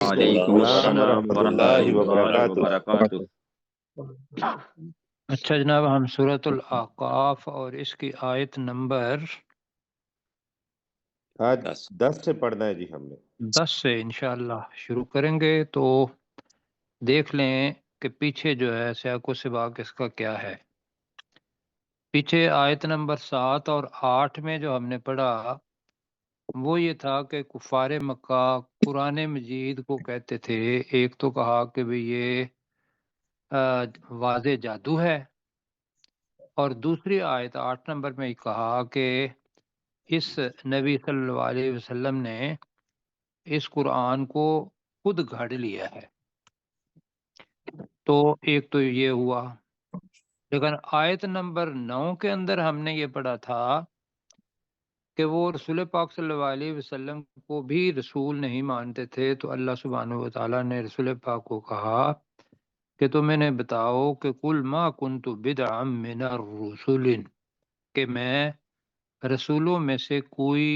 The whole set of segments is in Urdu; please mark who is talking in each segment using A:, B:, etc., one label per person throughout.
A: وعلیکم
B: السلام
A: السلام
B: ورحمۃ
A: ورحمۃ
B: اللہ
A: اللہ
B: وبرکاتہ۔
A: وبرکاتہ۔
C: اچھا جناب، ہم سورۃ الاعقاف اور اس کی آیت نمبر
B: آج 10 سے پڑھنا ہے جی ہم نے۔
C: 10 سے انشاءاللہ شروع کریں گے، تو دیکھ لیں کہ پیچھے جو ہے سیاق و سباق اس کا کیا ہے۔ پیچھے آیت نمبر 7 اور 8 میں جو ہم نے پڑھا وہ یہ تھا کہ کفار مکہ قرآن مجید کو کہتے تھے، ایک تو کہا کہ بھی یہ واضح جادو ہے، اور دوسری آیت 8 نمبر میں کہا کہ اس نبی صلی اللہ علیہ وسلم نے اس قرآن کو خود گھڑ لیا ہے۔ تو ایک تو یہ ہوا، لیکن آیت نمبر 9 کے اندر ہم نے یہ پڑھا تھا کہ وہ رسول پاک صلی اللہ علیہ وسلم کو بھی رسول نہیں مانتے تھے، تو اللہ سبحانہ و تعالیٰ نے رسول پاک کو کہا کہ تم انہیں بتاؤ کہ قل ما کنت بدعا من الرسل، کہ میں رسولوں میں سے کوئی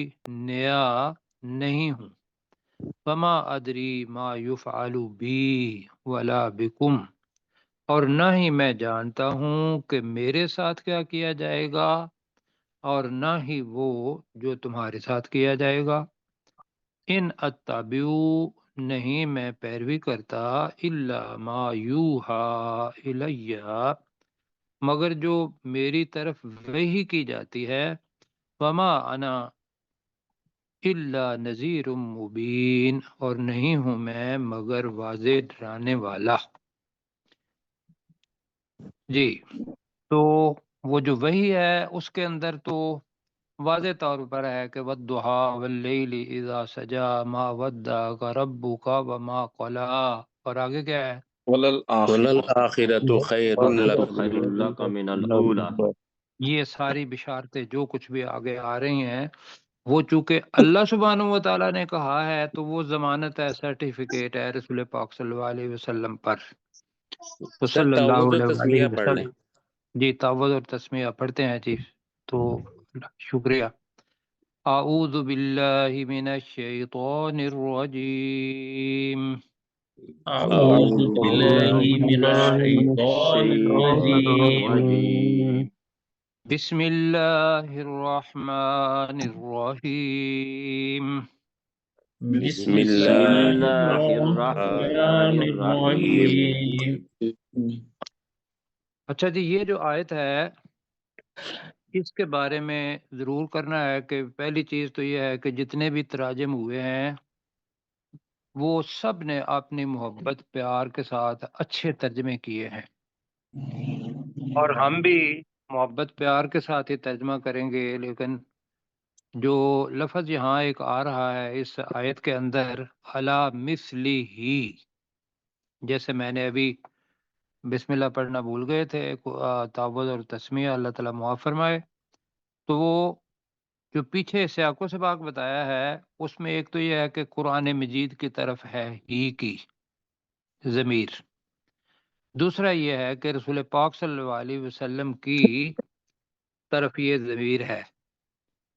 C: نیا نہیں ہوں، فما ادری ما یفعل بی ولا بکم، اور نہ ہی میں جانتا ہوں کہ میرے ساتھ کیا کیا جائے گا اور نہ ہی وہ جو تمہارے ساتھ کیا جائے گا۔ ان اتبعو، نہیں میں پیروی کرتا، الا ما یوحا الیہ، مگر جو میری طرف وحی کی جاتی ہے، وما انا الا نذیر مبین، اور نہیں ہوں میں مگر واضح ڈرانے والا۔ جی، تو وہ جو وحی ہے اس کے اندر تو واضح طور پر ہے کہ والضحیٰ واللیل اذا سجا ما ودعک ربک وما قلی، اور آگے کیا ہے؟
A: وَلَلْآخِرَةُ خَيْرٌ
D: وَلَلْآخِرَةُ
A: لَكَ
D: خَيْرٌ
A: مِنَ
D: لَكَ مِنَ
A: الْأُولَى۔
C: یہ ساری بشارتیں جو کچھ بھی آگے آ رہی ہیں وہ چونکہ اللہ سبحانہ و تعالیٰ نے کہا ہے تو وہ ضمانت ہے، سرٹیفکیٹ ہے رسول پاک صلی اللہ علیہ وسلم پر، تو
A: سر
C: صلی اللہ
A: تعوذ و
C: علیہ
A: تسمیہ
C: وآلہ
A: پڑھ لیں۔
C: وسلم۔ جی، تعوذ اور تسمیہ پڑھتے ہیں جی، تو شکریہ۔ اعوذ باللہ من الشیطان الرجیم،
D: أعوذ
A: اعوذ
D: بالله
A: باللہ
D: من
A: من
D: الشيطان
A: الشیطان
D: الرجيم.
A: الرجیم۔
C: بسم اللہ الرحمن الرحیم۔
D: بسم
A: بسم اللہ
D: الله
A: اللہ
D: الرحمن
A: الرحمن الرحیم۔
D: الرحيم.
C: اچھا جی، یہ جو آیت ہے اس کے بارے میں ضرور کرنا ہے کہ پہلی چیز تو یہ ہے کہ جتنے بھی تراجم ہوئے ہیں وہ سب نے اپنی محبت پیار کے ساتھ اچھے ترجمے کیے ہیں، اور ہم بھی محبت پیار کے ساتھ ہی ترجمہ کریں گے، لیکن جو لفظ یہاں ایک آ رہا ہے اس آیت کے اندر، علی مثلی ہی، جیسے میں نے ابھی بسم اللہ پڑھنا بھول گئے تھے، تعوذ اور تسمیہ، اللہ تعالیٰ معاف فرمائے، تو وہ جو پیچھے سیاق و سباق بتایا ہے اس میں ایک تو یہ ہے کہ قرآن مجید کی طرف ہے ہی کی ضمیر، دوسرا یہ ہے کہ رسول پاک صلی اللہ علیہ وسلم کی طرف یہ ضمیر ہے۔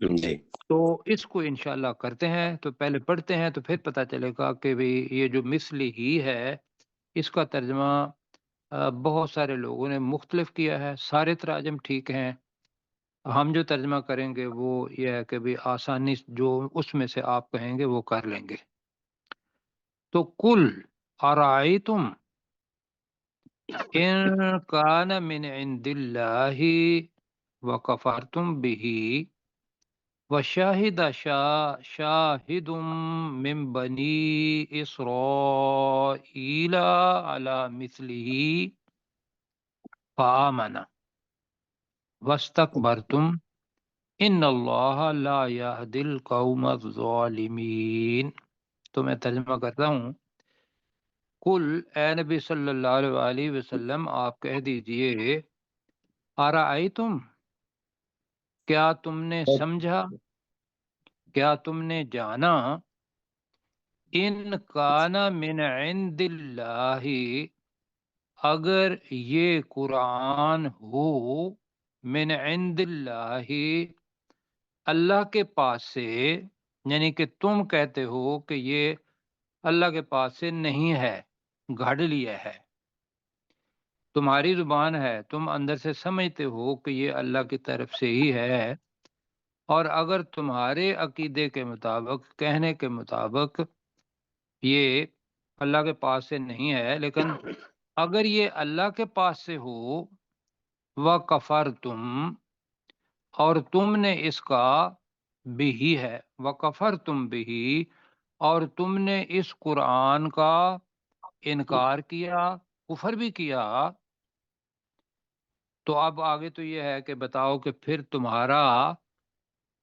A: جی،
C: تو اس کو انشاءاللہ کرتے ہیں، تو پہلے پڑھتے ہیں تو پھر پتہ چلے گا کہ بھی یہ جو مثلی ہی ہے اس کا ترجمہ بہت سارے لوگوں نے مختلف کیا ہے، سارے تراجم ٹھیک ہیں، ہم جو ترجمہ کریں گے وہ یہ ہے کہ بھی آسانی جو اس میں سے آپ کہیں گے وہ کر لیں گے۔ تو کل ارائیتم ان کان من عند اللہ وکفرتم به وشاہد شاہد من بنی اسرائیل علی مثلہ فآمن واستکبرتم ان اللہ لا یہدی القوم الظالمین۔ تو میں ترجمہ کرتا ہوں، کل اے نبی صلی اللہ علیہ وآلہ وسلم آپ کہہ دیجئے، ارائیتم، کیا تم نے سمجھا، کیا تم نے جانا، ان کان من عند اللہ، اگر یہ قرآن ہو من عند اللہ، اللہ کے پاس سے، یعنی کہ تم کہتے ہو کہ یہ اللہ کے پاس سے نہیں ہے، گھڑ لیا ہے، تمہاری زبان ہے، تم اندر سے سمجھتے ہو کہ یہ اللہ کی طرف سے ہی ہے، اور اگر تمہارے عقیدے کے مطابق، کہنے کے مطابق یہ اللہ کے پاس سے نہیں ہے، لیکن اگر یہ اللہ کے پاس سے ہو، وَكَفَرْتُمْ، اور تم نے اس کا بھی ہے، وَكَفَرْتُمْ بِهِ، اور تم نے اس قرآن کا انکار کیا، کفر بھی کیا، تو اب آگے تو یہ ہے کہ بتاؤ کہ پھر تمہارا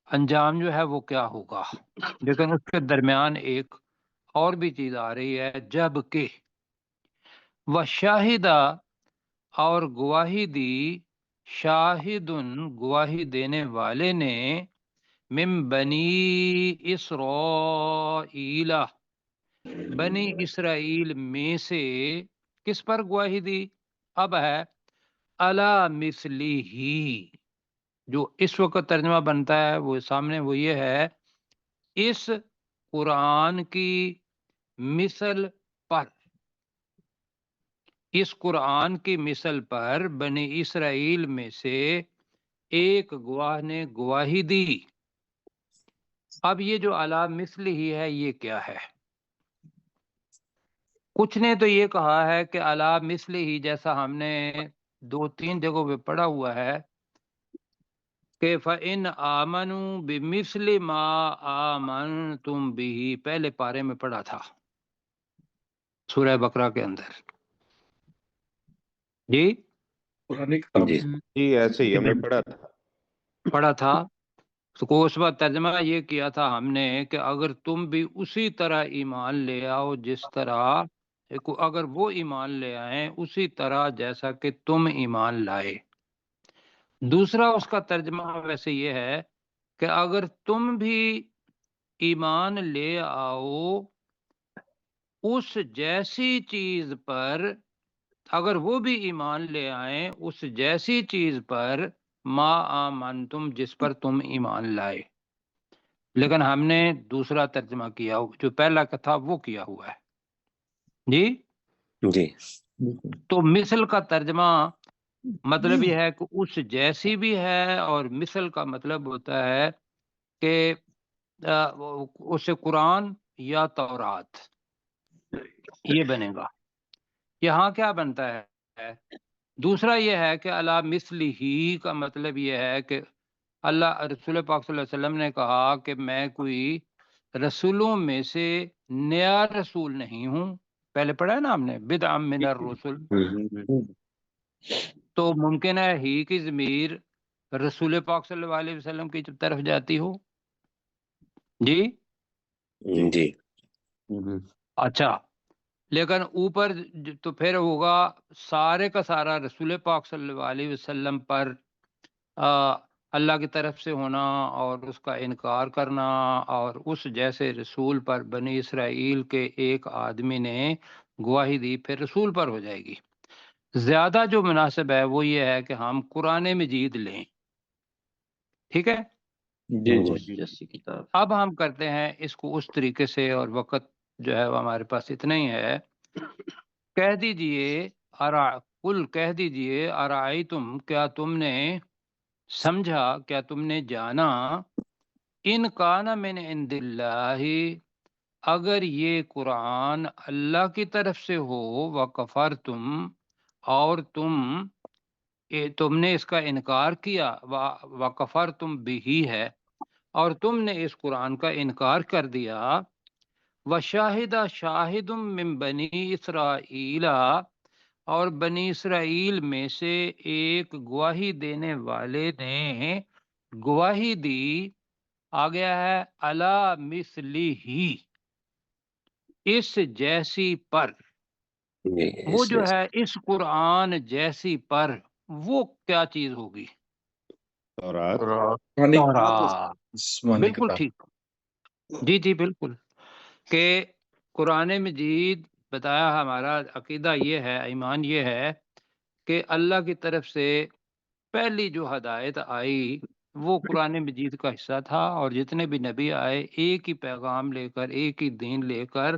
C: انجام جو ہے وہ کیا ہوگا۔ لیکن اس کے درمیان ایک اور بھی چیز آ رہی ہے، جب کہ وَشَاہِدَ، اور گواہی دی، شاہدن، گواہی دینے والے نے، من بنی اسرائیل، بنی اسرائیل میں سے، کس پر گواہی دی؟ اب ہے الا مثلی، جو اس وقت ترجمہ بنتا ہے وہ سامنے وہ یہ ہے، اس قرآن کی مثل پر، اس قرآن کی مثل پر بنی اسرائیل میں سے ایک گواہ نے گواہی دی۔ اب یہ جو الا مثل ہی ہے یہ کیا ہے؟ کچھ نے تو یہ کہا ہے کہ الا مثل ہی، جیسا ہم نے 2-3 جگہوں پہ پڑھا ہوا ہے کہ فَإِنْ آمَنُوا بِمِثْلِ مَا آمَنْتُمْ بِهِ، پہلے پارے میں پڑھا تھا سورہ بقرہ کے اندر، جی
A: جی
B: جی ایسے ہی ہم نے
C: پڑھا تھا۔ تو کو اس وقت ترجمہ یہ کیا تھا ہم نے کہ اگر تم بھی اسی طرح ایمان لے آؤ جس طرح، اگر وہ ایمان لے آئیں اسی طرح جیسا کہ تم ایمان لائے۔ دوسرا اس کا ترجمہ ویسے یہ ہے کہ اگر تم بھی ایمان لے آؤ اس جیسی چیز پر، اگر وہ بھی ایمان لے آئیں اس جیسی چیز پر، ما آمنتم، جس پر تم ایمان لائے، لیکن ہم نے دوسرا ترجمہ کیا، جو پہلا کا تھا وہ کیا ہوا ہے۔ جی
A: جی
C: تو مثل کا ترجمہ مطلب یہ ہے کہ اس جیسی بھی ہے، اور مثل کا مطلب ہوتا ہے کہ اس سے قرآن یا تورات یہ بنے گا۔ یہاں کیا بنتا ہے؟ دوسرا یہ ہے کہ الا مثل ہی کا مطلب یہ ہے کہ اللہ، رسول پاک صلی اللہ علیہ وسلم نے کہا کہ میں کوئی رسولوں میں سے نیا رسول نہیں ہوں، پہلے پڑھا ہے نا ہم نے، بدعا من الرسل، تو ممکن ہے ہی کی ضمیر رسول پاک صلی اللہ علیہ وسلم کی طرف جاتی ہو۔ جی
A: جی
C: اچھا، لیکن اوپر تو پھر ہوگا سارے کا سارا رسول پاک صلی اللہ علیہ وسلم پر اللہ کی طرف سے ہونا اور اس کا انکار کرنا، اور اس جیسے رسول پر بنی اسرائیل کے ایک آدمی نے گواہی دی، پھر رسول پر ہو جائے گی۔ زیادہ جو مناسب ہے وہ یہ ہے کہ ہم قرآن مجید لیں، ٹھیک ہے؟
D: جی جیسی کتاب۔
C: اب ہم کرتے ہیں اس کو اس طریقے سے، اور وقت جو ہے وہ ہمارے پاس اتنا ہی ہے۔ کہہ دیجئے قل، کہہ دیجئے ارائیتم، کیا تم نے سمجھا، کیا تم نے جانا، ان کان من عند اللہ، اگر یہ قرآن اللہ کی طرف سے ہو، وکفرتم، اور تم نے اس کا انکار کیا، وکفرتم بھی ہے، اور تم نے اس قرآن کا انکار کر دیا، وشاہد شاہد من بنی اسرائیل، اور بنی اسرائیل میں سے ایک گواہی دینے والے نے گواہی دی، آ گیا ہے الا مثلی ہی، اس جیسی پر،
A: جی
C: وہ جو ہے اس قرآن جیسی پر، وہ کیا چیز ہوگی؟ تورات، بالکل ٹھیک، جی جی بالکل، کہ قرآن مجید بتایا، ہمارا عقیدہ یہ ہے، ایمان یہ ہے کہ اللہ کی طرف سے پہلی جو ہدایت آئی وہ قرآن مجید کا حصہ تھا، اور جتنے بھی نبی آئے ایک ہی پیغام لے کر، ایک ہی دین لے کر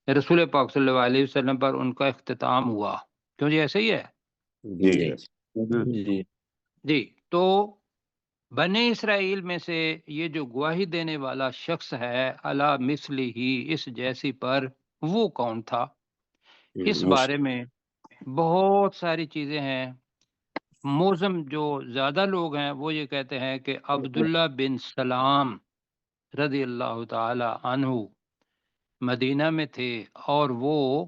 C: رسول پاک صلی اللہ علیہ وسلم پر ان کا اختتام ہوا. کیوں جی ایسے ہی ہے؟
B: جی
D: جی
C: جی. تو بنی اسرائیل میں سے یہ جو گواہی دینے والا شخص ہے علی مثلی ہی، اس جیسی پر، وہ کون تھا؟ اس بارے میں بہت ساری چیزیں ہیں. موزم جو زیادہ لوگ ہیں وہ یہ کہتے ہیں کہ عبداللہ بن سلام رضی اللہ تعالی عنہ مدینہ میں تھے، اور وہ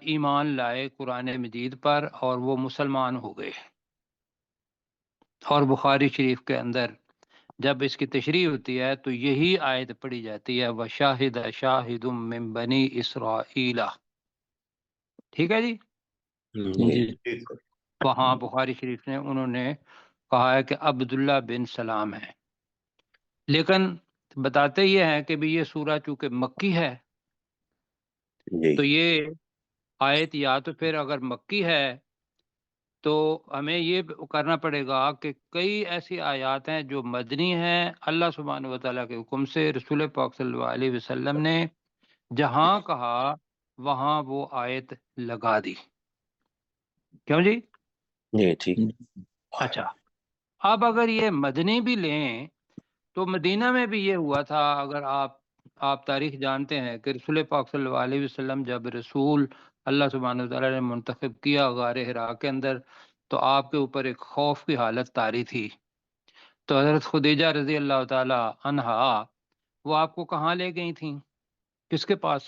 C: ایمان لائے قرآن مجید پر، اور وہ مسلمان ہو گئے. اور بخاری شریف کے اندر جب اس کی تشریح ہوتی ہے تو یہی آیت پڑھی جاتی ہے وَشَاهِدَ شَاهِدٌ مِّن بَنِي إِسْرَائِيلَ. ٹھیک ہے جی.
D: جی
C: وہاں بخاری شریف نے انہوں نے کہا ہے کہ عبداللہ بن سلام ہے، لیکن بتاتے یہ ہیں کہ بھی یہ سورہ چونکہ مکی ہے تو یہ آیت یا تو پھر اگر مکی ہے تو ہمیں یہ کرنا پڑے گا کہ کئی ایسی آیات ہیں جو مدنی ہیں، اللہ سبحانہ و تعالیٰ کے حکم سے رسول پاک صلی اللہ علیہ وسلم نے جہاں کہا وہاں وہ آیت لگا دی. کیوں جی؟
A: ٹھیک.
C: اچھا، اب اگر یہ مدنی بھی لیں تو مدینہ میں بھی یہ ہوا تھا. اگر آپ تاریخ جانتے ہیں کہ رسول پاک صلی اللہ علیہ وسلم جب رسول اللہ سبحانہ وتعالی نے منتخب کیا غار حرا کے اندر، تو آپ کے اوپر ایک خوف کی حالت طاری تھی. تو حضرت خدیجہ رضی اللہ تعالی عنہا وہ آپ کو کہاں لے گئی تھیں؟ کس کے پاس؟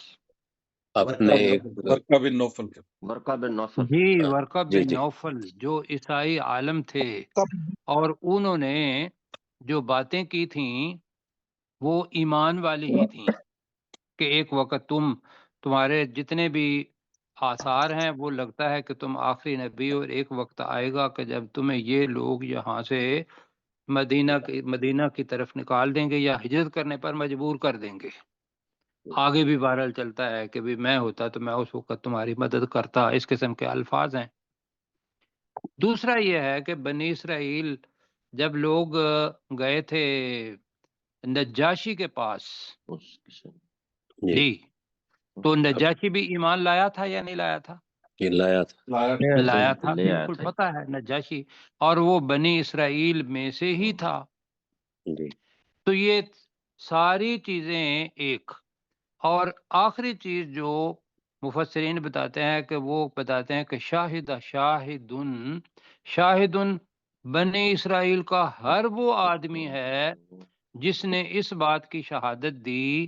A: اپنے
E: ورقہ بن نوفل کے.
D: ورقہ بن نوفل.
C: جی، ورقہ
A: جی
C: بن نوفل جو عیسائی عالم تھے، اور انہوں نے جو باتیں کی تھیں وہ ایمان والی ہی تھیں کہ ایک وقت تمہارے جتنے بھی آثار ہیں وہ لگتا ہے کہ تم آخری نبی، اور ایک وقت آئے گا کہ جب تمہیں یہ لوگ یہاں سے مدینہ کی طرف نکال دیں گے یا ہجرت کرنے پر مجبور کر دیں گے. آگے بھی بہرحال چلتا ہے کہ بھی میں ہوتا تو میں اس وقت تمہاری مدد کرتا، اس قسم کے الفاظ ہیں. دوسرا یہ ہے کہ بنی اسرائیل جب لوگ گئے تھے نجاشی کے پاس، جی، تو نجاشی بھی ایمان لایا تھا یا نہیں لایا تھا؟
A: لایا تھا.
C: لایا تھا،
D: لے آیا
C: بالکل
D: تھا.
C: پتہ ہے نجاشی، اور وہ بنی اسرائیل میں سے ہی تھا.
A: جی
C: تو یہ ساری چیزیں ایک. اور آخری چیز جو مفسرین بتاتے ہیں کہ وہ بتاتے ہیں کہ شاہدن بنی اسرائیل کا ہر وہ آدمی ہے جس نے اس بات کی شہادت دی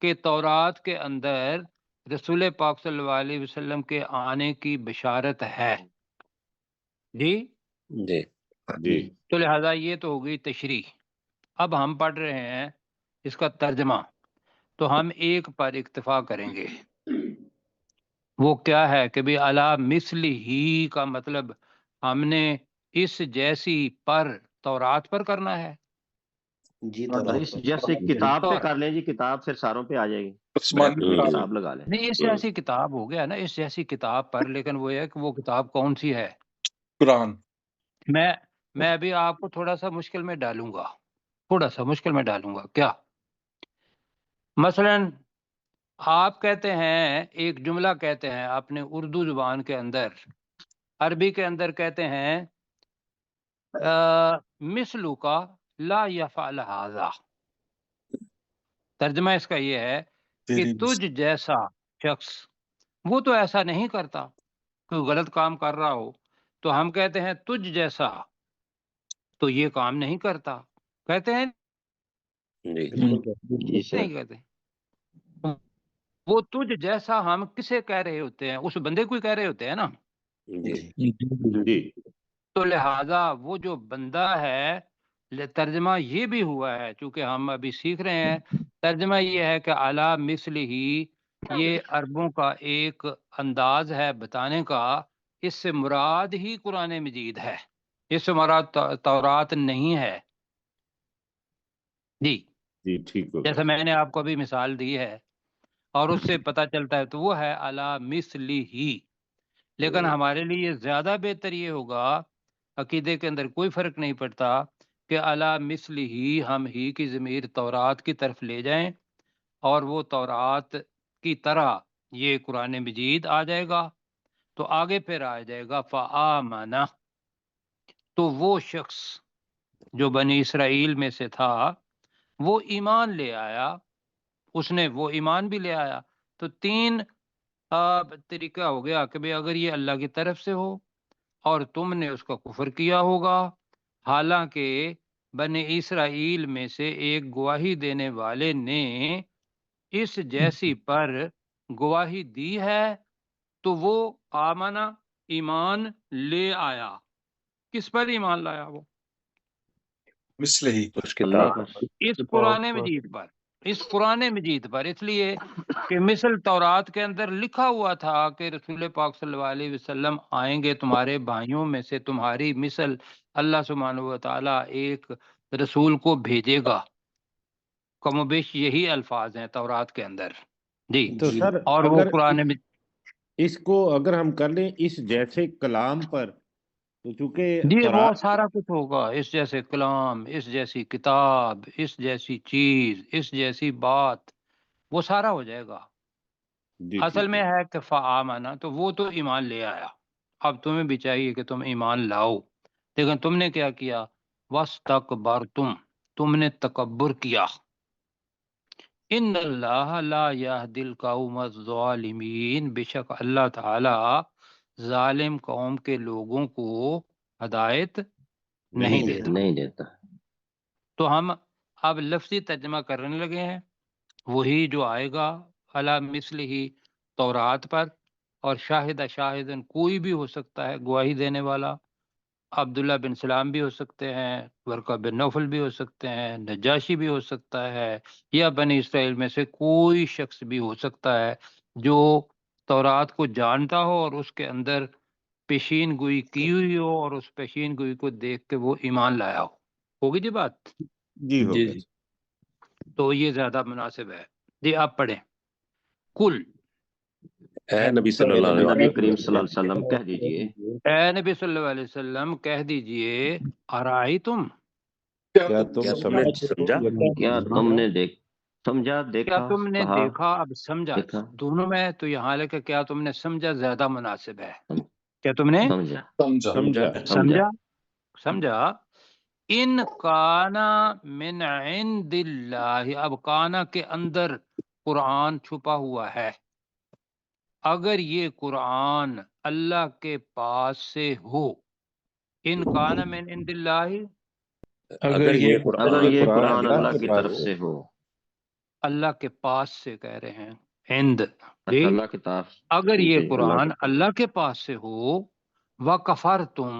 C: کہ تورات کے اندر رسول پاک صلی اللہ علیہ وسلم کے آنے کی بشارت ہے. جی
A: جی
B: جی
C: تو لہذا یہ تو ہو گئی تشریح. اب ہم پڑھ رہے ہیں اس کا ترجمہ، تو ہم ایک پر اکتفا کریں گے. وہ کیا ہے کہ بھی علی مثلی ہی کا مطلب ہم نے اس جیسی پر تورات پر کرنا ہے.
D: جی اس جیسے کتاب پہ کر لیں جی، کتاب پھر ساروں پہ آ جائے گی،
E: عثمانی
D: بریکٹ حساب لگا لیں.
C: نہیں، اس جیسی کتاب ہو گیا نا، اس جیسی کتاب پر، لیکن وہ ہے کہ وہ کتاب کون سی ہے.
E: قرآن.
C: میں ابھی آپ کو تھوڑا سا مشکل میں ڈالوں گا. کیا مثلا آپ کہتے ہیں ایک جملہ کہتے ہیں اپنے اردو زبان کے اندر، عربی کے اندر کہتے ہیں مثلو کا لا یفعل ھذا. ترجمہ اس کا یہ ہے کہ
E: تیری
C: تجھ جیسا شخص وہ تو ایسا نہیں کرتا. کوئی غلط کام کر رہا ہو تو ہم کہتے ہیں تجھ جیسا تو یہ کام نہیں کرتا، کہتے ہیں
D: جی سر.
C: نہیں کہتے. وہ تجھ جیسا ہم کسے کہہ رہے ہوتے ہیں؟ اس بندے کو ہی کہہ رہے ہوتے ہیں نا.
B: جی
C: تو لہذا وہ جو بندہ ہے، ترجمہ یہ بھی ہوا ہے چونکہ ہم ابھی سیکھ رہے ہیں. ترجمہ یہ ہے کہ اعلیٰ مثل ہی، یہ عربوں کا ایک انداز ہے بتانے کا. اس سے مراد ہی قرآن مجید ہے، اس سے مراد تورات نہیں ہے. جی
B: جی ٹھیک ہو
C: جیسا
B: گیا.
C: میں نے آپ کو ابھی مثال دی ہے، اور اس سے پتہ چلتا ہے تو وہ ہے اعلیٰ مثل ہی. لیکن ہمارے لیے زیادہ بہتر یہ ہوگا، عقیدے کے اندر کوئی فرق نہیں پڑتا، کہ اعلیٰ مثل ہی ہم ہی کی ضمیر تورات کی طرف لے جائیں، اور وہ تورات کی طرح یہ قرآن مجید آ جائے گا، تو آگے پھر آ جائے گا فآمنہ، تو وہ شخص جو بنی اسرائیل میں سے تھا وہ ایمان لے آیا، اس نے وہ ایمان بھی لے آیا۔ تو تین طریقہ ہو گیا کہ بھئی اگر یہ اللہ کی طرف سے ہو اور تم نے اس کا کفر کیا ہوگا، حالانکہ بنی اسرائیل میں سے ایک گواہی دینے والے نے اس جیسی پر گواہی دی ہے، تو وہ آمنہ ایمان لے آیا۔ کس پر ایمان لایا وہ؟
E: مثل ہی
A: اس
D: اللہ
A: کتاب
D: کا
C: اس قرآن مجید پر، اس قرآن مجید پر، اس لیے کہ مثل تورات کے اندر لکھا ہوا تھا کہ رسول پاک صلی اللہ علیہ وسلم آئیں گے تمہارے بھائیوں میں سے تمہاری مثل، اللہ سبحانہ و تعالیٰ ایک رسول کو بھیجے گا، کم و بیش یہی الفاظ ہیں تورات کے اندر جی۔
B: تو سر
C: اور وہ
B: اگر
C: قرآن میں
B: اس کو اگر ہم کر لیں اس جیسے کلام پر، تو چونکہ
C: جی وہ
B: تورات
C: سارا کچھ ہوگا، اس جیسے کلام، اس جیسی کتاب، اس جیسی چیز، اس جیسی بات، وہ سارا ہو جائے گا۔
B: جی
C: اصل
B: ٹھیک
C: میں ہے کہ فآمنہ، تو وہ تو ایمان لے آیا، اب تمہیں بھی چاہیے کہ تم ایمان لاؤ، لیکن تم نے کیا کیا؟ وَاسْتَكْبَرْتُمْ، تم نے تکبر کیا۔ ان اللہ لا یہدی القوم الظالمین، بے شک اللہ تعالی ظالم قوم کے لوگوں کو ہدایت نہیں دیتا۔
D: نہیں دیتا۔
C: تو ہم اب لفظی ترجمہ کرنے لگے ہیں، وہی جو آئے گا علی مثل ہی تورات پر، اور شاہدن کوئی بھی ہو سکتا ہے گواہی دینے والا، عبداللہ بن سلام بھی ہو سکتے ہیں، ورقہ بن نوفل بھی ہو سکتے ہیں، نجاشی بھی ہو سکتا ہے، یا بنی اسرائیل میں سے کوئی شخص بھی ہو سکتا ہے جو تورات کو جانتا ہو اور اس کے اندر پیشین گوئی کی ہوئی ہو اور اس پیشین گوئی کو دیکھ کے وہ ایمان لایا ہو۔ ہوگی جی بات؟
B: جی ہو گیا۔
C: تو یہ زیادہ مناسب ہے جی۔ آپ پڑھیں کل،
A: اے نبی صلی اللہ علیہ
D: نبی
A: وسلم،
D: کریم صلی اللہ علیہ وسلم کہہ دیجئے،
C: اے نبی صلی اللہ علیہ وسلم کہہ دیجئے، ارائیتم،
B: کیا تم
A: کیا تم نے سمجھا؟
D: کیا تم نے سمجھا،
C: کیا
D: دیکھا،
C: تم نے
D: کہا،
C: دیکھا، اب سمجھا،
D: دیکھا،
C: دونوں میں تو یہاں لے کہ کیا تم نے سمجھا زیادہ مناسب ہے۔ کیا تم نے
D: سمجھا،
E: سمجھا
B: سمجھا۔
C: سمجھا؟ سمجھا۔ ان کانا من عند اللہ، اب کانا کے اندر قرآن چھپا ہوا ہے، اگر یہ قرآن اللہ کے پاس سے ہو، ان کانا من عند اللہ،
A: اگر یہ
D: اگر یہ قرآن
B: اللہ
D: اللہ
B: کے
D: کی
B: پاس
D: طرف سے ہو،
C: اللہ کے پاس سے کہہ رہے ہیں، ہند جی،
D: اچھا اللہ کی طرف،
C: اگر
D: ٹھیک
C: یہ
D: ہے جی،
C: قرآن اللہ کے پاس سے ہو، وَكَفَرْتُمْ،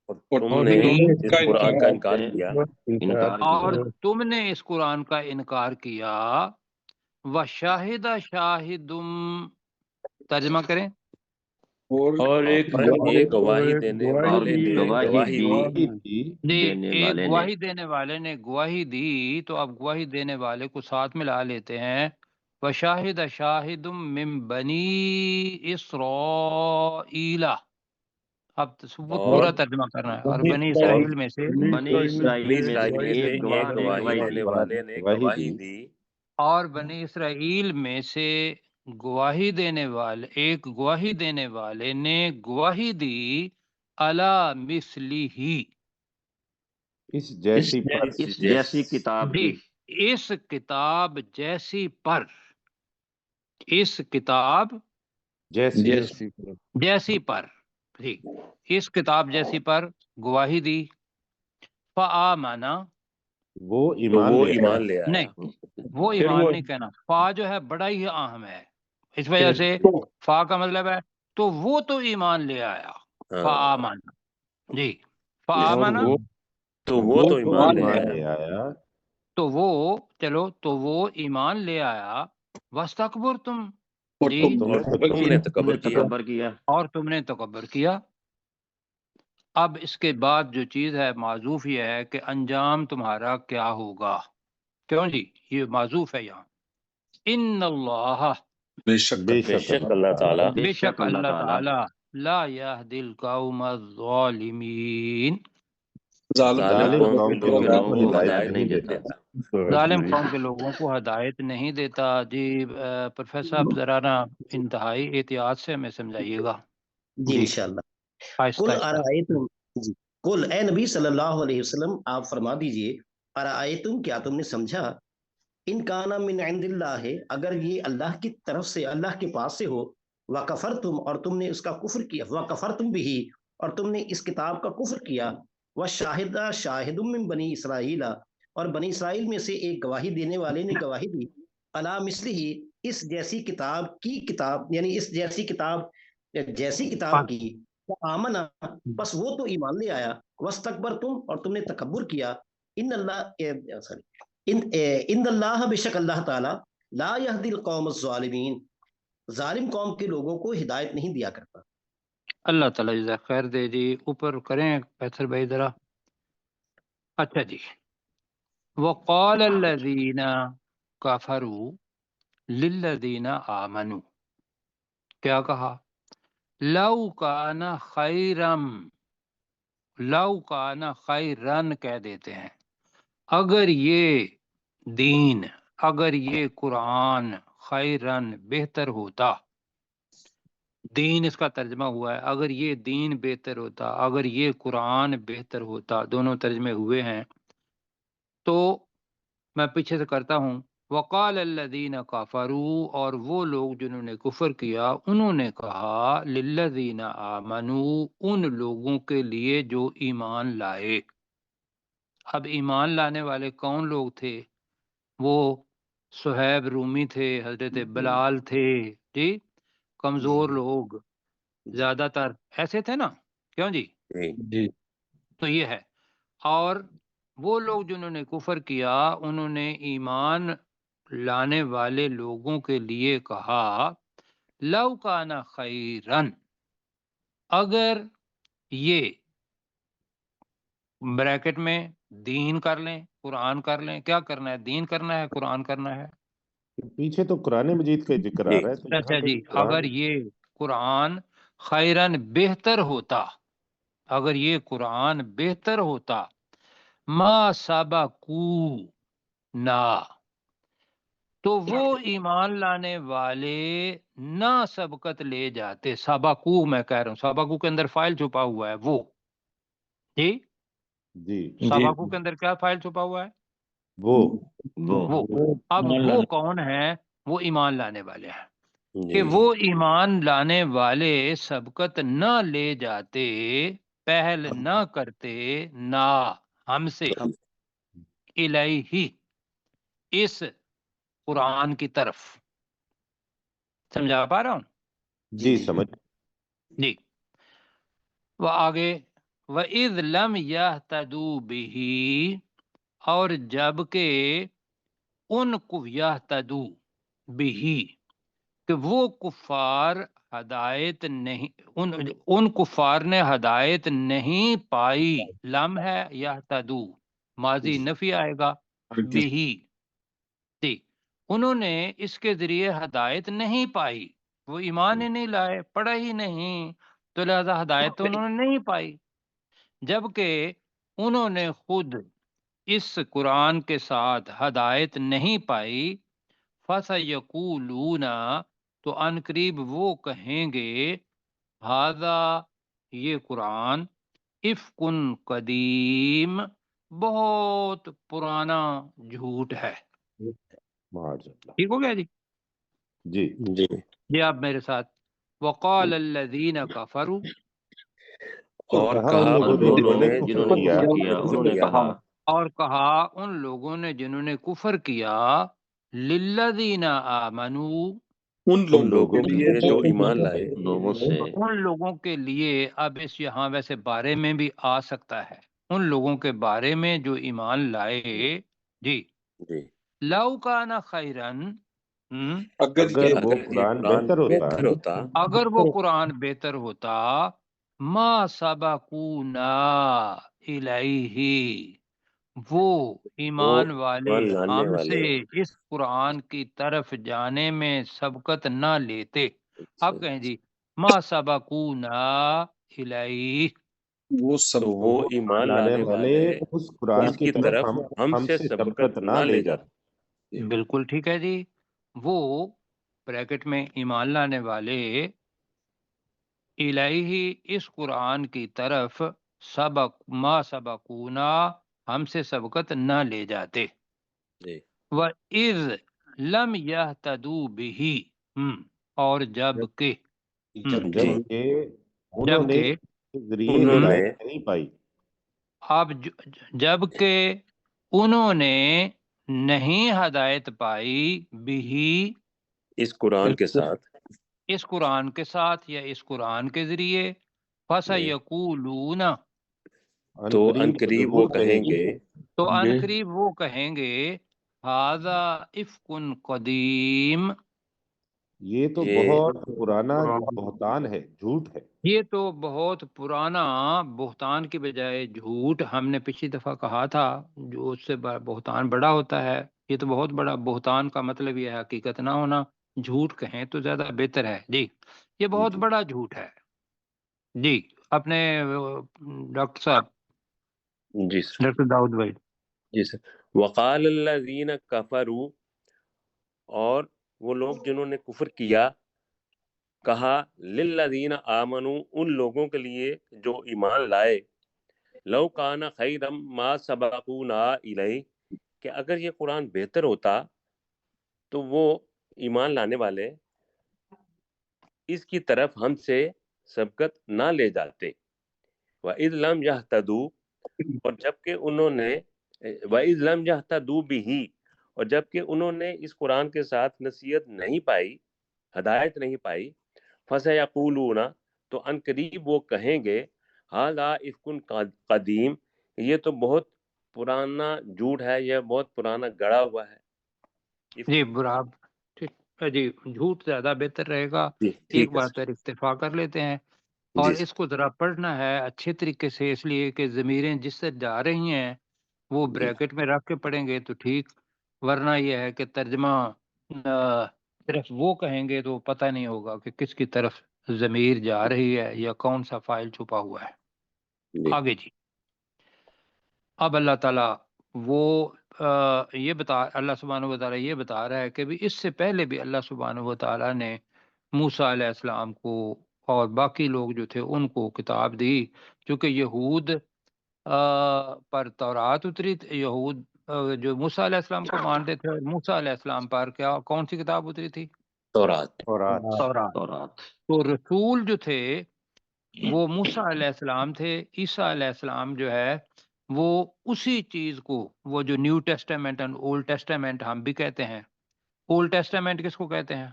A: اور
E: اور
A: تم
E: تم
A: نے
E: نے
A: اس
E: اس کا
A: قرآن کا
E: انکار
A: انکار کیا،
D: انکار
C: اور
D: کیا،
C: تم نے اس قرآن کا انکار کیا، وَشَاهِدَ شَاهِدٌ، ترجمہ کریں،
B: اور ایک
A: اور ایک گواہی دینے
D: اور
A: والے نے
D: گواہی
A: گواہی
D: دی
A: دی،
C: جی
D: دینے
C: ایک
D: والے نے،
C: گواہی دینے والے نے گواہی دی، تو اب گواہی دینے والے کو ساتھ ملا لیتے ہیں، وَشَاهِدَ شَاهِدٌ مِّن بَنِي إِسْرَائِيلَ، اب وہ
A: اور
C: پورا ترجمہ کرنا ہے، اور بنی
A: اور
C: اسرائیل میں سے،
D: بنی
A: بنی
D: اسرائیل میں سے
A: اسرائیل میں سے
D: ایک گواہ
A: ایک
D: نے
A: گواہی
D: گواہی
A: دینے
D: دی،
A: والے نے گواہی دی،
C: اور بنی اسرائیل میں سے گواہی دینے والے، ایک گواہی دینے والے نے گواہی دی، علی مثلہ،
B: اس جیسی پر،
D: اس جیسی کتاب
C: جی
D: کی،
C: اس کتاب جیسی پر، اس کتاب جیسی پر، جی اس کتاب جیسی پر گواہی دی، فآمنا،
B: وہ
A: تو
B: ایمان
A: وہ
B: لے آیا۔
A: ایمان لے آیا،
C: نہیں وہ ایمان نہیں کہنا، فا جو ہے بڑا ہی اہم ہے، اس وجہ سے فا کا مطلب ہے تو وہ تو ایمان لے آیا،
A: ہاں
C: فآمنا جی،
A: جی،
C: فآمنا،
A: تو وہ تو ایمان لے
B: ایمان
A: آیا،
B: لے آیا،
C: تو وہ، چلو تو وہ ایمان لے آیا، واستکبرتم،
E: اور
C: جی
E: تم
A: اور تم نے تکبر کیا،
D: تکبر کیا،
C: اور تم نے تکبر کیا۔ اب اس کے بعد جو چیز ہے معذوف یہ ہے کہ انجام تمہارا کیا ہوگا، کیوں جی یہ معذوف ہے یہاں، ان اللہ،
E: بے شک
B: بے
A: بے
B: شک
A: شک اللہ تعالیٰ
C: بے شک اللہ
D: تعالی
C: تعالی لا یہدی القوم الظالمین،
E: ظالم
A: ظالم
B: ظالم
A: قوم
B: قوم
A: کے
B: کے
A: لوگوں
B: لوگوں
A: کو
B: کو
A: ہدایت
B: ہدایت
A: نہیں
B: نہیں
A: دیتا۔
B: دیتا۔
C: ظالم قوم کے لوگوں کو ہدایت نہیں دیتا۔ جی پروفیسر صاحب ذرا نا انتہائی احتیاط سے ہمیں سمجھائیے گا،
F: جی انشاءاللہ۔
C: آہستہ
F: کل
C: آہستہ۔
F: ارائیتم، جی کل اے نبی صلی اللہ علیہ وسلم آپ فرما دیجئے، ارائیتم کیا تم نے سمجھا، ان کانا من عند اللہ، اگر یہ اللہ کی طرف سے، اللہ کے پاس سے ہو، وکفرتم اور تم نے اس کا کفر کیا، وکفرتم بھی اور تم نے اس کتاب کا کفر کیا، وشاہد شاہد من بنی اسرائیل اور بنی اسرائیل میں سے ایک گواہی دینے والے نے گواہی دی، علی مثلہ اس جیسی کتاب کی، کتاب یعنی اس جیسی کتاب جیسی کتاب کی، آمنا بس وہ تو ایمان لے آیا، وستکبرتم اور تم نے تکبر کیا، ان اللہ سوری ان اللہ بے شک اللہ تعالی لا یہدی القوم الظالمین ظالم قوم کے لوگوں کو ہدایت نہیں دیا کرتا۔
C: اللہ تعالیٰ جزاک خیر دے جی، اوپر کریں پیتھر بھائی ذرا۔ اچھا جی، وقال الذین کفروا للذین آمنوا، کیا کہا؟ لو کان خیرم، لو کان خیرن کہہ دیتے ہیں، اگر یہ دین، اگر یہ قرآن خیرن بہتر ہوتا، دین اس کا ترجمہ ہوا ہے، اگر یہ دین بہتر ہوتا، اگر یہ قرآن بہتر ہوتا، دونوں ترجمے ہوئے ہیں۔ تو میں پیچھے سے کرتا ہوں، وقال الذین کفروا، اور وہ لوگ جنہوں نے کفر کیا انہوں نے کہا، للذین آمنوا، ان لوگوں کے لیے جو ایمان لائے۔ اب ایمان لانے والے کون لوگ تھے؟ وہ صہیب رومی تھے، حضرت بلال تھے، جی کمزور لوگ زیادہ تر ایسے تھے نا، کیوں جی؟
E: جی
C: تو یہ ہے، اور وہ لوگ جنہوں نے کفر کیا انہوں نے ایمان لانے والے لوگوں کے لیے کہا، لو کان خیرن، اگر یہ بریکٹ میں دین کر لیں، قرآن کر لیں، کیا کرنا ہے؟ دین کرنا ہے، قرآن کرنا ہے۔
B: پیچھے تو قرآن مجید کا ذکر آ
A: جی
B: رہا ہے، تو یہاں
C: اچھا
B: پہ
C: جی،
B: بھی قرآن
C: اگر یہ قرآن خیرن بہتر ہوتا، اگر یہ قرآن بہتر ہوتا، ما سبقو نا، تو وہ ایمان لانے والے نہ سبقت لے جاتے۔ سبقو میں کہہ رہا ہوں، سبقو کے اندر فائل چھپا ہوا ہے وہ، جی
B: جی
C: سبقو کے اندر کیا فائل چھپا ہوا ہے؟
B: وہ
C: وہ اب وہ کون ہے؟ وہ ایمان لانے والے ہیں، کہ
A: جی
C: وہ ایمان لانے والے سبقت نہ لے جاتے، پہل نہ کرتے، نہ ہم سے، الیہ اس قرآن کی طرف۔ سمجھا پا رہا ہوں؟
B: جی سمجھ
C: جی، وہ آگے وَإِذْ لَمْ يَهْتَدُوا بِهِ، اور جب کہ ان کو يَهْتَدُوا بِهِ، کہ وہ کفار ہدایت نہیں، ان کفار نے ہدایت نہیں پائی، لم ہے یہتدو، ماضی نفی آئے گا، بھی، جی انہوں نے اس کے ذریعے ہدایت نہیں پائی، وہ ایمان ہی نہیں لائے، پڑھا ہی نہیں، تو لہذا ہدایت تو انہوں نے نہیں پائی، جبکہ انہوں نے خود اس قرآن کے ساتھ ہدایت نہیں پائی۔ فَسَيَقُولُونَ، تو ان قریب وہ کہیں گے، ہذا یہ قرآن، افکن قدیم، بہت پرانا جھوٹ ہے۔
B: معاذ اللہ۔
C: ٹھیک ہو گیا جی؟
B: جی
A: جی
C: یہ آپ میرے ساتھ، وقال الذین کفروا،
A: اور
B: کہا
A: کہا
B: ان
A: ان
B: لوگوں
A: لوگوں
B: نے
A: نے
B: کفر
A: جنہوں نے
B: کیا،
A: کفر کیا انہوں نے کہا،
C: اور کہا ان لوگوں نے جنہوں نے کفر کیا، للذین آمنوا،
E: ان
A: ان لوگوں کے لیے جو ایمان لائے،
D: لوگوں سے
C: ان لوگوں کے لیے، اب اس یہاں ویسے بارے میں بھی آ سکتا ہے، ان لوگوں کے بارے میں جو ایمان لائے، جی
A: جی
C: لو کان خیرن،
E: اگر
B: اگر
E: یہ
B: وہ
A: اگر یہ
B: قرآن
A: قرآن
B: بہتر ہوتا
A: بہتر ہوتا،
C: اگر وہ قرآن بہتر ہوتا، ما سبقونا الیہ، وہ ایمان والے
A: ایمان لانے
C: ہم سے
A: والے،
C: اس قرآن کی طرف جانے میں سبقت نہ لیتے۔ اب کہیں جی، ما سبقونا الیہ،
E: وہ سب
A: تو وہ ایمان لانے والے
B: اس قرآن
A: اس
B: کی
A: کی
B: طرف
A: طرف ہم سے سبقت نہ لے جاتے۔
C: بالکل ٹھیک ہے جی، وہ بریکٹ میں ایمان لانے والے الہی اس قرآن کی طرف سبقونا ہم سے سبقت نہ لے جاتے،
A: جی
C: وَإِذْ لَمْ يَهْتَدُوا بِهِ، اور جب کہ
B: انہوں نے ذریعے
A: انہوں نے
B: ہدایت نہیں پائی،
C: اب جب کہ انہوں نے نہیں ہدایت پائی بھی
A: اس قرآن کے ساتھ
C: اس قرآن کے ساتھ یا اس قرآن کے ذریعے، فَسَيَقُولُونَ
A: تو عنقریب وہ کہیں گے
C: تو عنقریب وہ کہیں گے ھذا افک قدیم،
B: یہ تو بہت پرانا بہتان ہے، جھوٹ ہے۔
C: یہ تو بہت پرانا بہتان کی بجائے جھوٹ، ہم نے پچھلی دفعہ کہا تھا جو اس سے بہتان بڑا ہوتا ہے، یہ تو بہت بڑا بہتان کا مطلب یہ ہے حقیقت نہ ہونا، جھوٹ کہیں تو زیادہ بہتر ہے جی، یہ بہت بڑا جھوٹ ہے جی۔ اپنے ڈاکٹر صاحب،
A: جی سر،
C: ڈاکٹر داؤد بھائی۔
A: جی سر، وقال الذین کفروا، اور وہ لوگ جنہوں نے کفر کیا، کہا للذین آمنوا، ان لوگوں کے لیے جو ایمان لائے، لو کان خیرا ما سبقونا الیہ، کہ اگر یہ قرآن بہتر ہوتا تو وہ ایمان لانے والے اس کی طرف ہم سے سبقت نہ لے جاتے۔ وَإِذْ لَمْ يَهْتَدُوا، اور جبکہ انہوں نے وَإِذْ لَمْ يَهْتَدُوا بِهِ، اور جبکہ انہوں نے اس قرآن کے ساتھ نصیحت نہیں پائی، ہدایت نہیں پائی، فَسَيَقُولُونَ، تو ان قریب وہ کہیں گے هَذَا إِفْكٌ قدیم، یہ تو بہت پرانا جھوٹ ہے، یہ بہت پرانا گڑا ہوا ہے۔
C: جی براب ٹھیک ہے جی، جھوٹ زیادہ بہتر رہے گا،
A: جی
C: ایک
A: ٹھیک ہے
C: بار
A: سر،
C: پر اکتفا کر لیتے ہیں، اور
A: جی
C: اس کو ذرا پڑھنا ہے اچھے طریقے سے، اس لیے کہ ضمیریں جس سے جا رہی ہیں وہ
A: جی
C: بریکٹ میں رکھ کے پڑھیں گے تو ٹھیک، ورنہ یہ ہے کہ ترجمہ صرف وہ کہیں گے تو پتہ نہیں ہوگا کہ کس کی طرف ضمیر جا رہی ہے یا کون سا فائل چھپا ہوا ہے۔
A: جی
C: آگے جی، اب اللہ تعالیٰ وہ یہ اللہ سبحانہ و تعالیٰ یہ بتا رہا ہے کہ بھی اس سے پہلے بھی اللہ سبحانہ و تعالیٰ نے موسیٰ علیہ السلام کو اور باقی لوگ جو تھے ان کو کتاب دی، چونکہ یہود پر تورات اتری، یہود جو موسیٰ علیہ السلام کو مانتے تھے، اور موسیٰ علیہ السلام پر کون سی کتاب اتری تھی؟
A: تورات۔
C: تورات۔ تو رسول جو تھے وہ موسیٰ علیہ السلام تھے، عیسیٰ علیہ السلام جو ہے وہ اسی چیز کو، وہ جو نیو ٹیسٹامنٹ اور اولڈ ٹیسٹامنٹ ہم بھی کہتے ہیں، اولڈ ٹیسٹامنٹ کس کو کہتے ہیں؟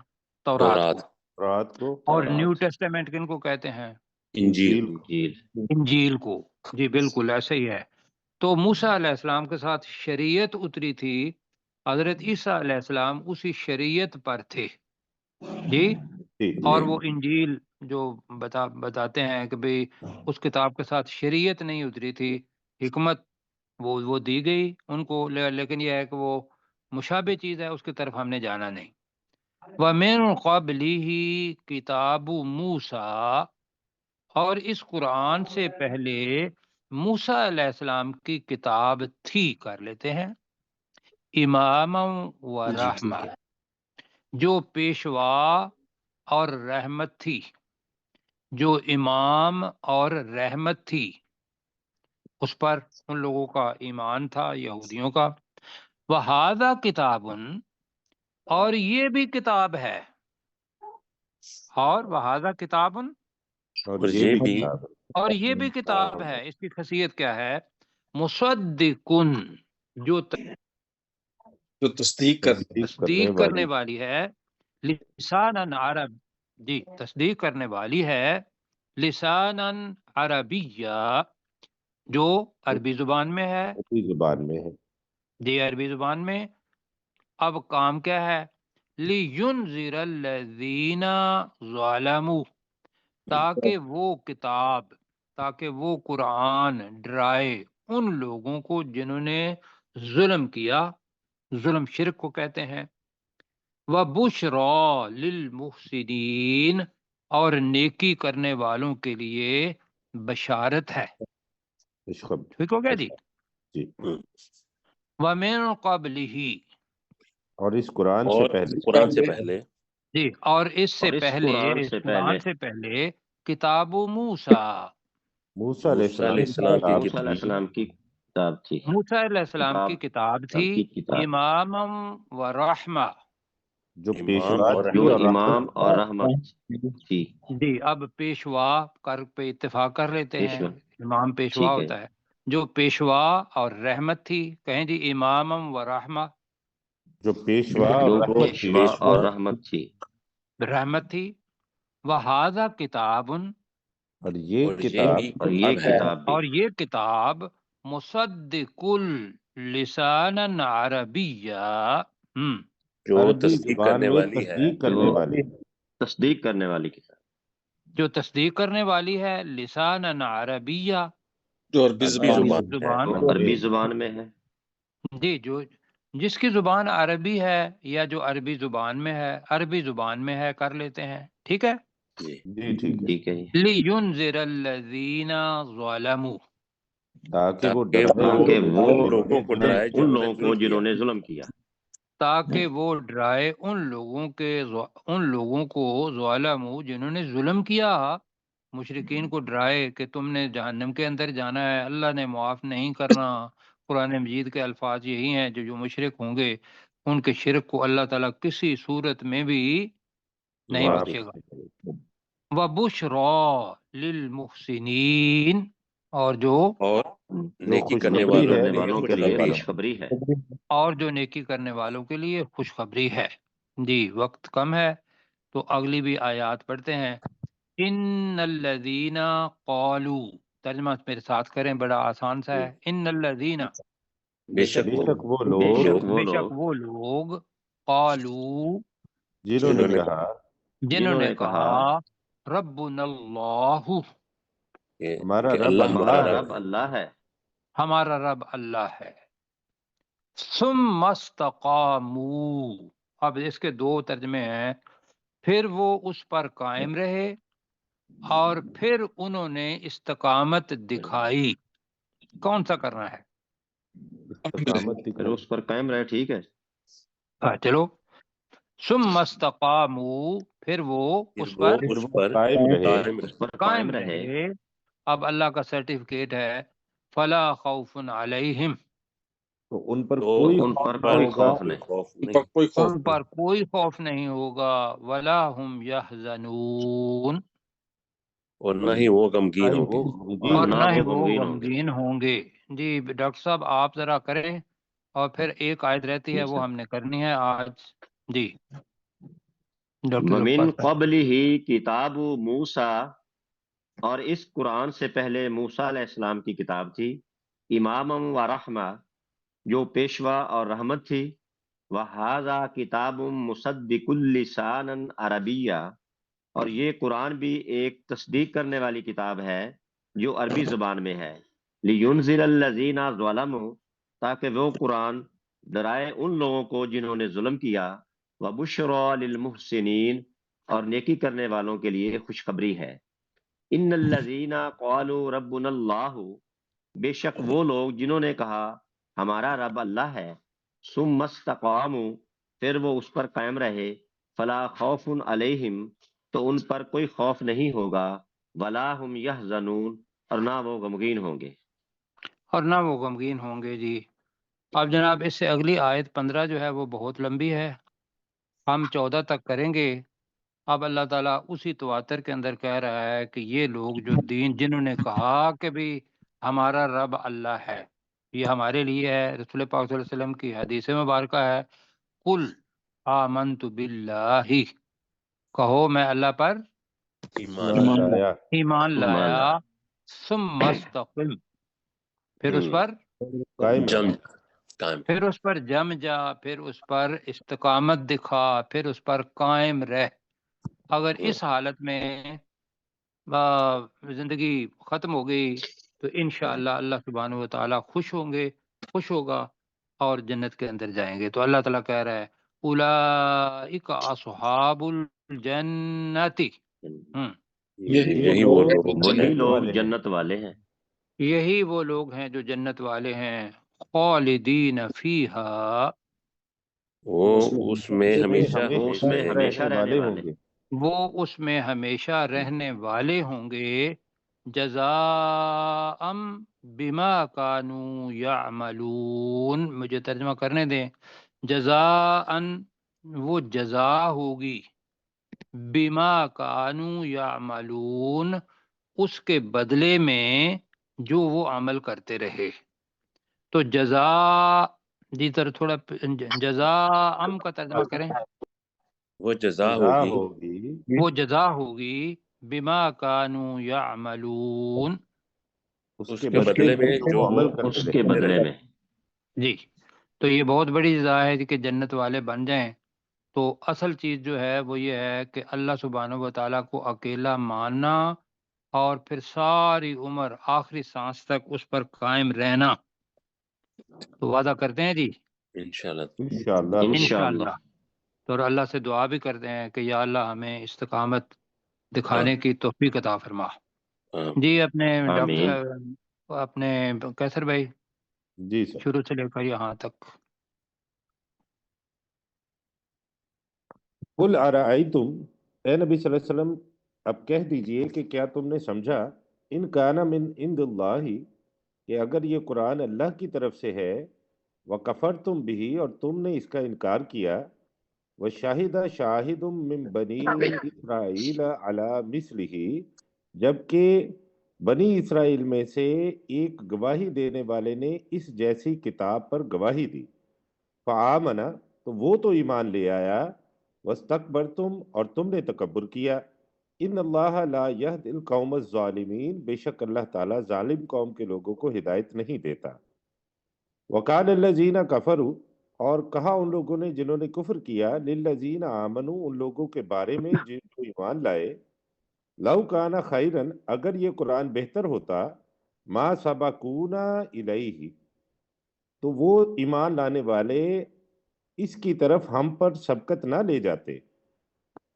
C: تورات کو،
B: رات کو،
C: اور نیو ٹیسٹامنٹ کن کو کہتے ہیں؟
A: انجیل۔
C: انجیل کو، جی بالکل ایسے ہی ہے۔ تو موسیٰ علیہ السلام کے ساتھ شریعت اتری تھی، حضرت عیسیٰ علیہ السلام اسی شریعت پر تھے جی، اور وہ انجیل جو بتاتے ہیں کہ بھئی اس کتاب کے ساتھ شریعت نہیں اتری تھی، حکمت وہ دی گئی ان کو، لیکن یہ ہے کہ وہ مشابہ چیز ہے، اس کی طرف ہم نے جانا نہیں۔ وَمِن قَبْلِهِ کتاب موسیٰ، اور اس قرآن سے پہلے موسیٰ علیہ السلام کی کتاب تھی، کر لیتے ہیں، امام و رحمہ، جو پیشوا اور رحمت تھی، جو امام اور رحمت تھی، اس پر ان لوگوں کا ایمان تھا، یہودیوں کا۔ وَهَذَا کتابٌ، اور یہ بھی کتاب ہے، اور وَهَذَا کتابٌ،
A: اور یہ بھی
C: اور یہ بھی کتاب ہے، اس کی خاصیت کیا ہے؟ مصدقن، جو
E: جو تصدیق کر
C: تصدیق کرنے والی ہے، لساناً عرب، جی تصدیق کرنے والی ہے، لساناً عربیہ، جو عربی زبان میں ہے،
B: زبان میں ہے،
C: جی عربی زبان میں۔ اب کام کیا ہے؟ لِيُنذِرَ الَّذِينَ ظَلَمُوا، تاکہ وہ کتاب، تاکہ وہ قرآن ڈرائے ان لوگوں کو جنہوں نے ظلم کیا، ظلم شرک کو کہتے ہیں۔ وَبُشْرَى لِلْمُحْسِنِينَ، اور نیکی کرنے والوں کے لیے بشارت ہے.
B: خوشخبری.
C: ٹھیک ہو گیا جی.
B: جی.
C: وَمِن قَبْلِهِ،
B: اور اس قرآن سے
A: اور
B: پہلے
A: قرآن سے پہلے
C: جی، اور اس سے
D: اور اس
C: پہلے،
D: قرآن
C: اس
D: سے
C: قرآن
D: پہلے
C: سے پہلے کتاب موسیٰ،
B: موسیٰ علیہ
A: موسیٰ علیہ
B: السلام
A: السلام کی
B: کتاب
D: موسیٰ علیہ
B: تھی،
D: السلام کی کتاب تھی.
C: موسیٰ علیہ السلام کی کتاب تھی،
D: کی کتاب
C: امامً و رحمہ.
B: جو
A: امام
B: پیشوا
A: اور
B: تھی
D: جو
B: اور
D: امام
B: رحمت
D: اور رحمت تھی.
C: جی، اب پیشوا کر پہ اتفاق کر لیتے ہیں،
D: پیشوا.
C: امام پیشوا
D: ٹھیک ہے.
C: ہوتا ہے. جو پیشوا اور رحمت تھی، کہیں جی امامً و رحمہ،
B: جو پیشوا
D: جو
B: اور رحمت تھی.
D: پیشوا اور رحمت تھی.
C: رحمت تھی. وَهَذَا کتاب،
B: اور یہ
A: اور یہ
B: کتاب
A: بھی
D: اور یہ
A: کتاب ہے
D: کتاب بھی
C: اور یہ کتاب مصدق لسانا عربیہ،
A: جو
B: عربی
A: تصدیق
B: زبان
A: کرنے
B: میں
A: والی ہے،
B: تصدیق کرنے
D: جو
B: والی.
D: تصدیق کرنے والی کتاب.
C: جو تصدیق کرنے والی ہے، لسانا عربیہ،
E: جو عربی
B: عربی
E: زبان
A: زبان ہے.
C: زبان.
D: جو عربی زبان میں ہے.
C: جی، جو جس کی زبان عربی ہے یا جو عربی زبان میں ہے، عربی زبان میں ہے کر لیتے ہیں. ٹھیک ہے.
A: جی
B: جی ٹھیک ہے.
D: ٹھیک ہے جی.
C: لِيُنذِرَ الَّذِينَ ظَلَمُوا،
B: تاکہ وہ
A: تاکہ
B: ڈرائے
D: وہ
A: ان لوگوں کو ڈرائے
D: ان
A: جنہوں نے
D: لوگوں کو
A: ظلم کیا.
D: جنہوں نے ظلم کیا.
C: تاکہ وہ ڈرائے ان لوگوں کو ظالموا جنہوں نے ظلم کیا، مشرکین کو ڈرائے کہ تم نے جہنم کے اندر جانا ہے، اللہ نے معاف نہیں کرنا. قرآن مجید کے الفاظ یہی ہیں، جو مشرک ہوں گے ان کے شرک کو اللہ تعالیٰ کسی صورت میں بھی نہیں
A: معاف
C: بخشے گا. وَبُشْرَى لِلْمُحْسِنِينَ، اور جو
A: اور
B: جو
A: نیکی کرنے
B: خوشخبری
D: نیکی
A: والوں
B: ہے
A: کے
D: کرنے
A: لیے
D: والوں کے لیے
B: خوشخبری.
D: خوشخبری ہے.
C: اور جو نیکی کرنے والوں کے لیے خوشخبری ہے. جی، وقت کم ہے تو اگلی بھی آیات پڑھتے ہیں. ان الذین قالوا، ترجمہ میرے ساتھ کریں، بڑا آسان سا ہے. ان الذین،
A: بے شک
B: بے
A: وہ
B: شک وہ
D: بے
B: لوگ
D: شک وہ
C: بے شک
D: لوگ
C: وہ لوگ، قالوا،
B: جنہوں نے
A: جنہوں نے
B: کہا
C: جنہوں نے کہا، ربنا اللہ،
B: ہمارا
A: کہ
B: رب
A: اللہ
B: اللہ
A: ہمارا
D: ہمارا
B: ہے.
D: رب اللہ ہے.
C: ہمارا رب اللہ ہے. ثم استقاموا، اب اس کے دو ترجمے ہیں. پھر وہ اس پر قائم رہے اور پھر انہوں نے استقامت دکھائی. کون سا کرنا ہے؟
B: استقامت
D: پھر
B: دکھائی.
D: اس پر قائم رہے. ٹھیک ہے.
C: چلو. ثم استقاموا، پھر وہ
A: پھر
C: اس
A: وہ
C: پر
B: پھر
A: اس
B: وہ
A: پر
B: قائم رہے
A: قائم
D: اس
A: رہے.
D: پر
C: قائم
D: قائم رہے.
C: رہے. اب اللہ کا سرٹیفکیٹ ہے، فلا خوف علیہم،
B: تو ان پر
A: تو
B: کوئی
D: ان
B: خوف
D: پر
B: نہ
D: کوئی
B: ہوگا
D: خوف
A: کوئی
D: نہیں.
A: خوف
E: ان
A: نہیں.
E: پر کوئی خوف
C: ان پر کوئی خوف نہیں ہوگا. ولا هم يحزنون،
A: اور نہ ہی وہ غمگین
B: نہ ہی
A: ہوں
B: وہ
A: گے.
B: غمگین
C: اور
D: نہ
C: نہ ہی
D: وہ
C: وہ
D: غمگین ہوں گے.
C: غمگین ہوں گے. جی ڈاکٹر صاحب آپ ذرا کریں، اور پھر ایک آیت رہتی ہے
D: جی
C: وہ
D: سر.
C: ہم نے کرنی ہے آج. جی ڈاکٹر صاحب
D: ومن
C: پڑھتا ہے.
D: قبلہ کتاب موسیٰ، اور اس قرآن سے پہلے موسیٰ علیہ السلام کی کتاب تھی، امام و رحمہ، جو پیشوا اور رحمت تھی. وہذا کتاب مصدق لسانا عربیہ، اور یہ قرآن بھی ایک تصدیق کرنے والی کتاب ہے جو عربی زبان میں ہے. لینذر الذین ظلموا، تاکہ وہ قرآن ڈرائے ان لوگوں کو جنہوں نے ظلم کیا. وبشری للمحسنین، اور نیکی کرنے والوں کے لیے خوشخبری ہے. ان الذین قالوا ربنا اللہ، بے شک وہ لوگ جنہوں نے کہا ہمارا رب اللہ ہے. ثم استقاموا، پھر وہ اس پر قائم رہے. فلا خوف علیہم، تو ان پر کوئی خوف نہیں ہوگا. ولا هم یحزنون، اور نہ وہ غمگین ہوں گے.
C: اور نہ وہ غمگین ہوں گے. جی اب جناب اس سے اگلی آیت 15 جو ہے وہ بہت لمبی ہے، ہم 14 تک کریں گے. اب اللہ تعالیٰ اسی تواتر کے اندر کہہ رہا ہے کہ یہ لوگ جو جنہوں نے کہا کہ بھی ہمارا رب اللہ ہے، یہ ہمارے لیے ہے. رسول پاک صلی اللہ علیہ وسلم کی حدیث مبارکہ ہے، قل آمنت باللہ، کہو میں اللہ پر
A: ایمان
B: لایا.
C: ایمان
D: ایمان
C: لایا.
D: لایا.
C: ثم استقم، پھر اس پر
B: قائم
A: جم
B: رہا.
A: قائم.
C: پھر اس پر جم جا، پھر اس پر استقامت دکھا، پھر اس پر قائم رہ. اگر اس حالت میں زندگی ختم ہو گئی تو انشاءاللہ اللہ سبحانہ و تعالیٰ خوش ہوگا اور جنت کے اندر جائیں گے. تو اللہ تعالیٰ کہہ رہا ہے اولئک اصحاب الجنت.
A: یہی وہ لوگ
D: وہی
A: ہیں
D: لوگ جنت والے ہیں،
C: یہی وہ لوگ ہیں جو جنت والے ہیں، خالدین فیہا،
A: وہ اس میں ہمیشہ
D: وہ اس میں ہمیشہ رہنے والے ہیں،
C: وہ اس میں ہمیشہ رہنے والے ہوں گے، جزاء بما کانوا یعملون، مجھے ترجمہ کرنے دیں، جزاء وہ جزا ہوگی، بما کانوا یعملون اس کے بدلے میں جو وہ عمل کرتے رہے۔ تو جزا جی طرح تھوڑا جزاء کا ترجمہ کریں،
A: وہ جزا ہوگی
C: وہ جزا ہوگی بما کانوا یعملون
A: اس کے بدلے میں جو وہ
D: اس کے بدلے میں۔
C: جی۔ تو یہ بہت بڑی جزا ہے کہ جنت والے بن جائیں۔ تو اصل چیز جو ہے وہ یہ ہے کہ اللہ سبحانہ و تعالیٰ کو اکیلا ماننا اور پھر ساری عمر آخری سانس تک اس پر قائم رہنا۔ تو وعدہ کرتے ہیں جی
B: انشاءاللہ
C: انشاءاللہ۔ تو اور اللہ سے دعا بھی کرتے ہیں کہ یا اللہ ہمیں استقامت دکھانے کی توفیق عطا فرما۔ جی اپنے
D: آمین۔
C: ڈاکٹر اپنے کیسر بھائی
B: جی سر،
C: شروع سے لے کر یہاں تک۔
B: قل ارائیتم، اے نبی صلی اللہ علیہ وسلم اب کہہ دیجئے کہ کیا تم نے سمجھا، ان کان من عند اللہ، کہ اگر یہ قرآن اللہ کی طرف سے ہے، وکفرتم بھی، اور تم نے اس کا انکار کیا، وشاہد شاہد من بنی اسرائیل علی مثلہ، جبکہ بنی اسرائیل میں سے ایک گواہی دینے والے نے اس جیسی کتاب پر گواہی دی، فآمنا، تو وہ تو ایمان لے آیا، واستکبرتم، اور تم نے تکبر کیا، ان اللہ لا یہدی القوم الظالمین، بے شک اللہ تعالیٰ ظالم قوم کے لوگوں کو ہدایت نہیں دیتا۔ وقال الذین کفروا، اور کہا ان لوگوں نے جنہوں نے کفر کیا، للذین آمنوا، ان لوگوں کے بارے میں جو ایمان لائے، لو کانا خیرن، اگر یہ قرآن بہتر ہوتا، ما سبقونا الیہ، تو وہ ایمان لانے والے اس کی طرف ہم پر سبقت نہ لے جاتے،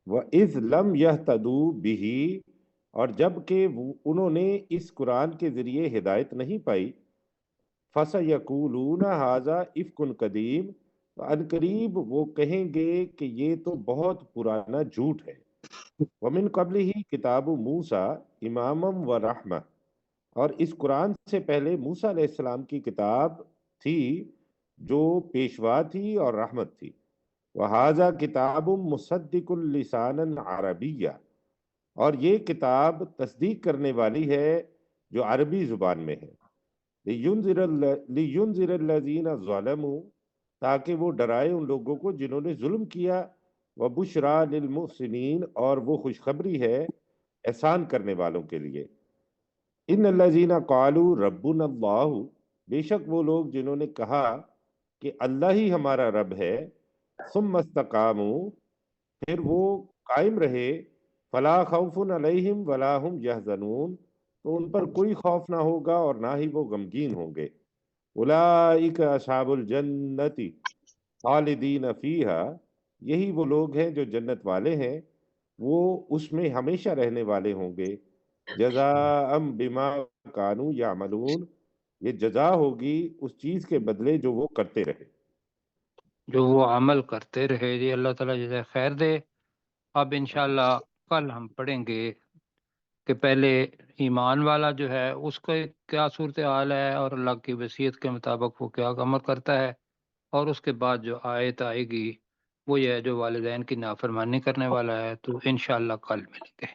B: وَإِذْ لَمْ يَهْتَدُوا بِهِ، اور جب کہ انہوں نے اس قرآن کے ذریعے ہدایت نہیں پائی، فَسَيَقُولُونَ هَذَا إِفْكٌ قَدِيمٌ، تو عنقریب وہ کہیں گے کہ یہ تو بہت پرانا جھوٹ ہے، وَمِن قَبْلِهِ کتاب موسیٰ امامم و رحمہ، اور اس قرآن سے پہلے موسیٰ علیہ السلام کی کتاب تھی جو پیشوا تھی اور رحمت تھی، وَهَذَا كِتَابٌ مُصَدِّقٌ لِسَانًا عَرَبِيًّا، اور یہ کتاب تصدیق کرنے والی ہے جو عربی زبان میں ہے، لِيُنذِرَ الَّذِينَ ظَلَمُوا، تاکہ وہ ڈرائے ان لوگوں کو جنہوں نے ظلم کیا، وَبُشْرَى لِلْمُحْسِنِينَ، اور وہ خوشخبری ہے احسان کرنے والوں کے لیے، ان الذین قالوا ربنا اللہ، بے شک وہ لوگ جنہوں نے کہا کہ اللہ ہی ہمارا رب ہے، ثم استقاموا، پھر وہ قائم رہے، فلا خوف علیہم ولا هم یحزنون، تو ان پر کوئی خوف نہ ہوگا اور نہ ہی وہ غمگین ہوں گے، اولئک اصحاب الجنت خالدین فیہا، یہی وہ لوگ ہیں جو جنت والے ہیں، وہ اس میں ہمیشہ رہنے والے ہوں گے، جزاء بما کانوا یعملون، یہ جزا ہوگی اس چیز کے بدلے جو وہ کرتے رہے۔
C: جو وہ عمل کرتے رہے جی، اللہ تعالیٰ جزائے خیر دے۔ اب انشاءاللہ کل ہم پڑھیں گے کہ پہلے ایمان والا جو ہے اس کا کیا صورتحال ہے اور اللہ کی وصیت کے مطابق وہ کیا عمل کرتا ہے، اور اس کے بعد جو آیت آئے گی وہ یہ ہے جو والدین کی نافرمانی کرنے والا ہے۔ تو انشاءاللہ کل ملیں گے۔